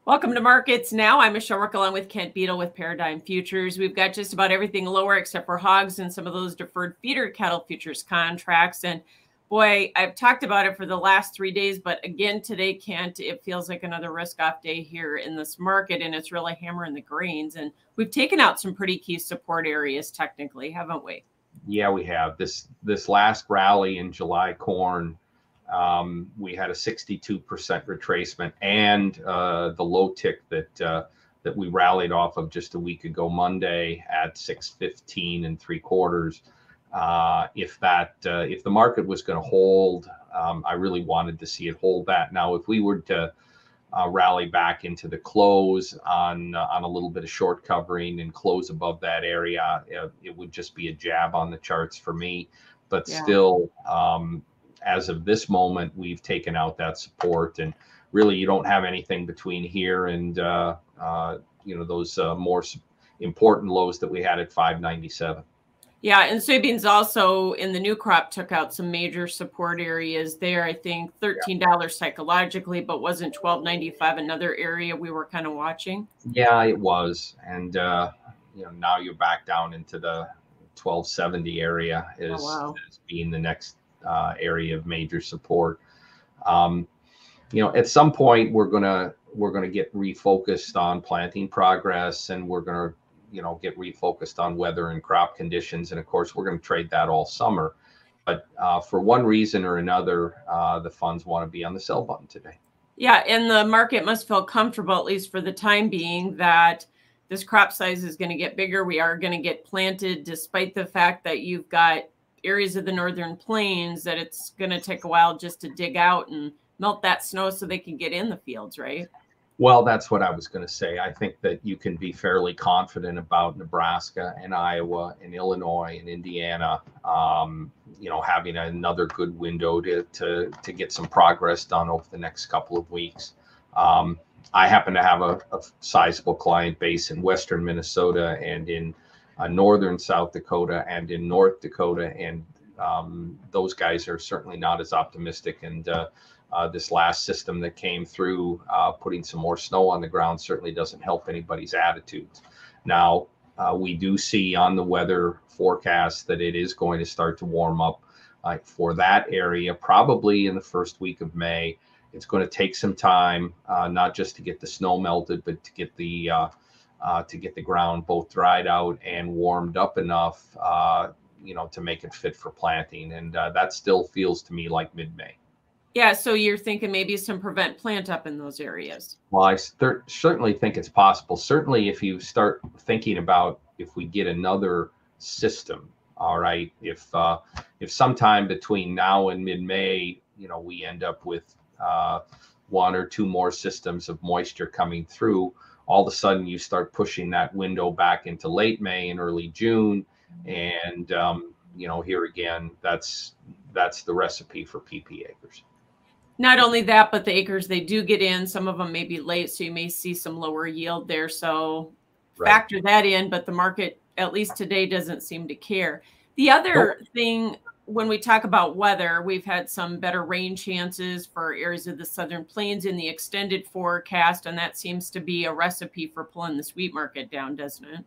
Welcome to Markets Now. I'm Michelle Rook along with Kent Beadle with Paradigm Futures. We've got just about everything lower except for hogs and some of those deferred feeder cattle futures contracts. And boy, I've talked about it for the last 3 days, but again today, Kent, it feels like another risk-off day here in this market, and it's really hammering the grains. And we've taken out some pretty key support areas technically, haven't we? Yeah, we have. This last rally in July corn, we had a 62% retracement, and the low tick that we rallied off of just a week ago Monday at 615 3/4. If the market was going to hold, I really wanted to see it hold that. Now, if we were to rally back into the close on a little bit of short covering and close above that area, it would just be a jab on the charts for me. But still, as of this moment, we've taken out that support, and really you don't have anything between here and those more important lows that we had at 597. Yeah, and soybeans also in the new crop took out some major support areas there. I think $13 psychologically, but wasn't $12.95 another area we were kind of watching? Yeah, it was, and now you're back down into the 1270 area as being the next area of major support. At some point we're gonna get refocused on planting progress, and we're gonna get refocused on weather and crop conditions, and of course we're going to trade that all summer. But for one reason or another, the funds want to be on the sell button today. Yeah, and the market must feel comfortable, at least for the time being, that this crop size is going to get bigger. We are going to get planted, despite the fact that you've got areas of the northern plains that it's going to take a while just to dig out and melt that snow so they can get in the fields, right? Well, that's what I was going to say. I think that you can be fairly confident about Nebraska and Iowa and Illinois and Indiana, having another good window to get some progress done over the next couple of weeks. I happen to have a sizable client base in western Minnesota and in northern South Dakota and in North Dakota, and those guys are certainly not as optimistic. And this last system that came through, putting some more snow on the ground, certainly doesn't help anybody's attitudes. Now, we do see on the weather forecast that it is going to start to warm up for that area, probably in the first week of May. It's going to take some time, not just to get the snow melted, but to get the ground both dried out and warmed up enough, to make it fit for planting. And that still feels to me like mid-May. Yeah, so you're thinking maybe some prevent plant up in those areas. Well, I certainly think it's possible. Certainly, if you start thinking about if we get another system, all right, if sometime between now and mid-May, we end up with one or two more systems of moisture coming through, all of a sudden you start pushing that window back into late May and early June, and here again, that's the recipe for PP acres. Not only that, but the acres they do get in, some of them may be late, so you may see some lower yield there. So factor that in, but the market, at least today, doesn't seem to care. The other thing, when we talk about weather, we've had some better rain chances for areas of the southern plains in the extended forecast, and that seems to be a recipe for pulling the wheat market down, doesn't it?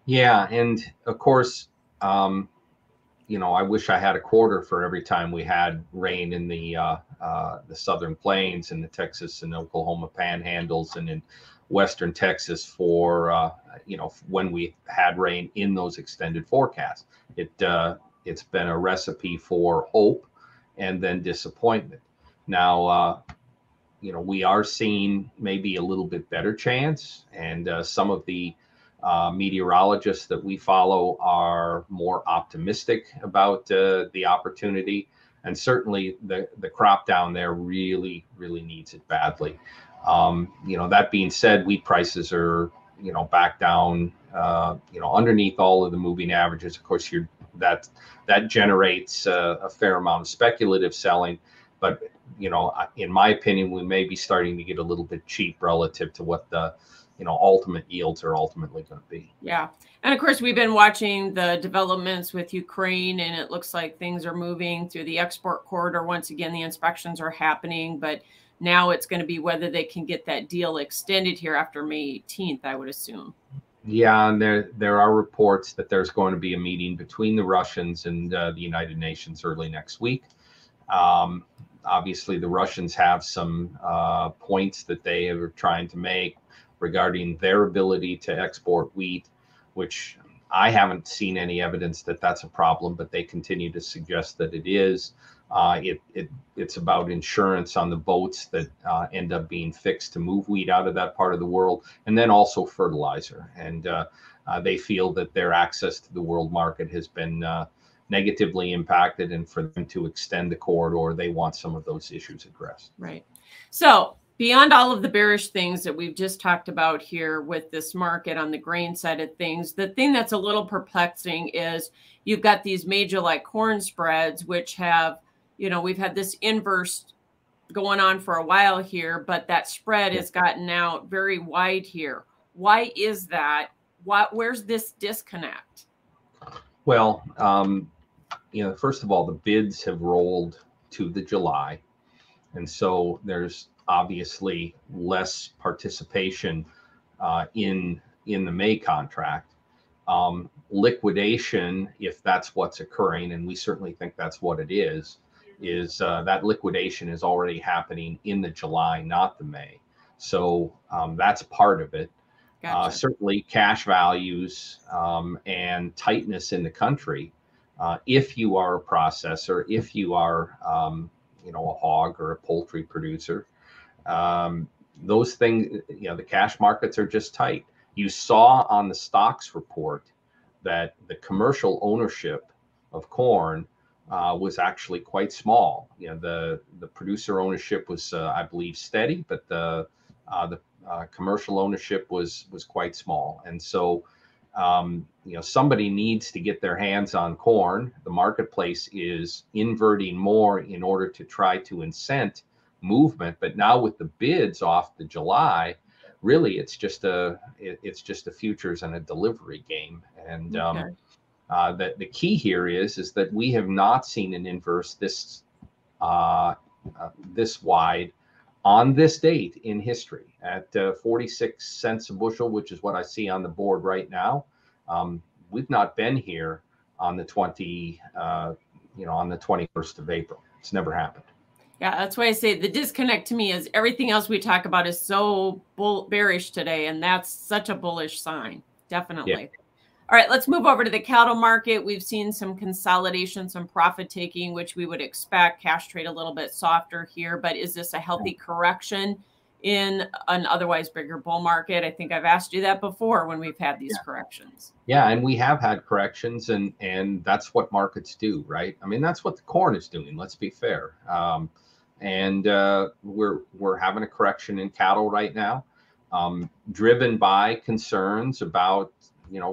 Yeah, and of course, I wish I had a quarter for every time we had rain in the southern plains and the Texas and Oklahoma panhandles and in western Texas for when we had rain in those extended forecasts. It's been a recipe for hope and then disappointment. Now, we are seeing maybe a little bit better chance, and some of the meteorologists that we follow are more optimistic about the opportunity, and certainly the crop down there really needs it badly. That being said, wheat prices are back down underneath all of the moving averages. Of course, that generates a fair amount of speculative selling, but in my opinion, we may be starting to get a little bit cheap relative to what the ultimate yields are ultimately going to be. Yeah. And of course, we've been watching the developments with Ukraine, and it looks like things are moving through the export corridor. Once again, the inspections are happening, but Now it's going to be whether they can get that deal extended here after May 18th, I would assume. Yeah, and there are reports that there's going to be a meeting between the Russians and the United Nations early next week. Obviously, the Russians have some points that they are trying to make regarding their ability to export wheat, which I haven't seen any evidence that that's a problem, but they continue to suggest that it is. It's about insurance on the boats that end up being fixed to move wheat out of that part of the world, and then also fertilizer. And they feel that their access to the world market has been negatively impacted, and for them to extend the corridor, they want some of those issues addressed. Right. So beyond all of the bearish things that we've just talked about here with this market on the grain side of things, the thing that's a little perplexing is you've got these major like corn spreads, which have, we've had this inverse going on for a while here, but that spread has gotten out very wide here. Why is that? Where's this disconnect? Well, first of all, the bids have rolled to the July. And so there's obviously less participation in the May contract. Liquidation, if that's what's occurring, and we certainly think that's what it is that liquidation is already happening in the July, not the May. So that's part of it. Gotcha. Certainly cash values and tightness in the country. If you are a processor, if you are a hog or a poultry producer, those things, the cash markets are just tight. You saw on the stocks report that the commercial ownership of corn was actually quite small. The producer ownership was, I believe, steady, but the commercial ownership was quite small. And so, somebody needs to get their hands on corn. The marketplace is inverting more in order to try to incent movement. But now with the bids off the July, really it's just a futures and a delivery game. And the key here is that we have not seen an inverse this wide on this date in history at 46 cents a bushel, which is what I see on the board right now. We've not been here on the 21st of April. It's never happened. Yeah, that's why I say the disconnect to me is everything else we talk about is so bearish today, and that's such a bullish sign. Definitely. Yeah. All right, let's move over to the cattle market. We've seen some consolidation, some profit taking, which we would expect. Cash trade a little bit softer here, but is this a healthy correction in an otherwise bigger bull market? I think I've asked you that before when we've had these corrections. Yeah, and we have had corrections, and that's what markets do, right? I mean, that's what the corn is doing. Let's be fair. And we're having a correction in cattle right now, driven by concerns about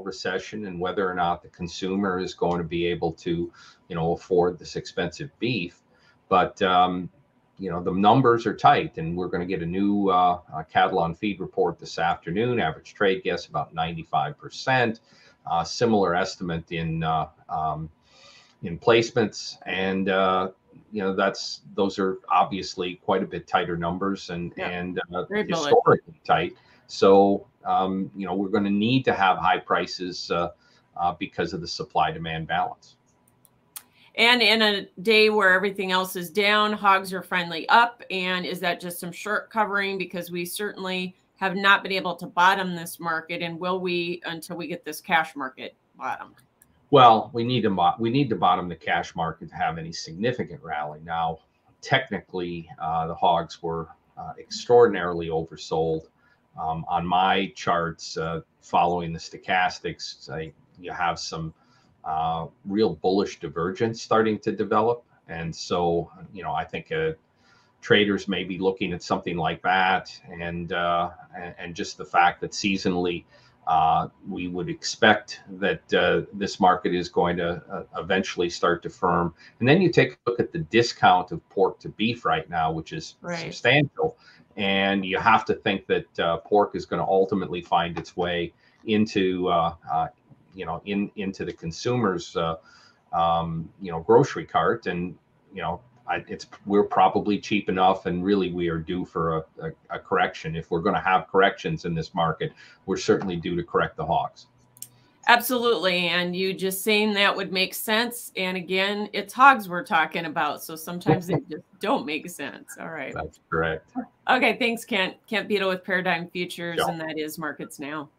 recession and whether or not the consumer is going to be able to afford this expensive beef. But the numbers are tight, and we're going to get a new cattle on feed report this afternoon. Average trade guess about 95%. Similar estimate in placements, and those are obviously quite a bit tighter numbers and historically tight. So we're going to need to have high prices because of the supply-demand balance. And in a day where everything else is down, hogs are finally up. And is that just some short covering? Because we certainly have not been able to bottom this market. And will we until we get this cash market bottomed? Well, we need to bottom the cash market to have any significant rally. Now, technically, the hogs were extraordinarily oversold. On my charts, following the stochastics, you have some real bullish divergence starting to develop. And so, I think traders may be looking at something like that. And just the fact that seasonally, we would expect that this market is going to eventually start to firm. And then you take a look at the discount of pork to beef right now, which is substantial. And you have to think that pork is going to ultimately find its way into into the consumer's grocery cart. And we're probably cheap enough, and really we are due for a correction. If we're going to have corrections in this market, we're certainly due to correct the hogs. Absolutely. And you just saying that would make sense. And again, it's hogs we're talking about. So sometimes they just don't make sense. All right. That's correct. Okay. Thanks, Kent. Kent Beadle with Paradigm Futures, Sure. and that is Markets Now.